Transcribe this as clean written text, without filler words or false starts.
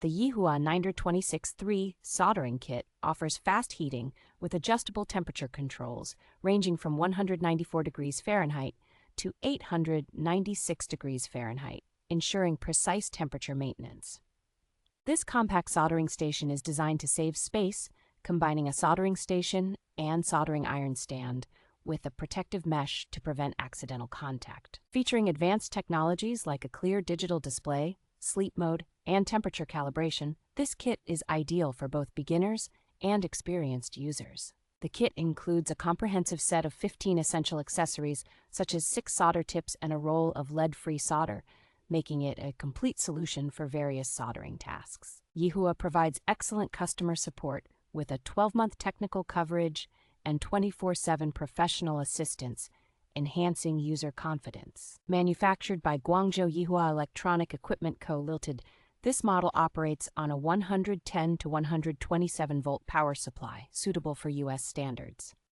The YIHUA 926 III Soldering Kit offers fast heating with adjustable temperature controls ranging from 194 degrees Fahrenheit to 896 degrees Fahrenheit, ensuring precise temperature maintenance. This compact soldering station is designed to save space, combining a soldering station and soldering iron stand with a protective mesh to prevent accidental contact. Featuring advanced technologies like a clear digital display, sleep mode, and temperature calibration, this kit is ideal for both beginners and experienced users. The kit includes a comprehensive set of 15 essential accessories, such as 6 solder tips and a roll of lead-free solder, making it a complete solution for various soldering tasks. YIHUA provides excellent customer support with a 12-month technical coverage and 24/7 professional assistance, enhancing user confidence. Manufactured by Guangzhou YIHUA Electronic Equipment Co. Ltd., this model operates on a 110 to 127 volt power supply, suitable for U.S. standards.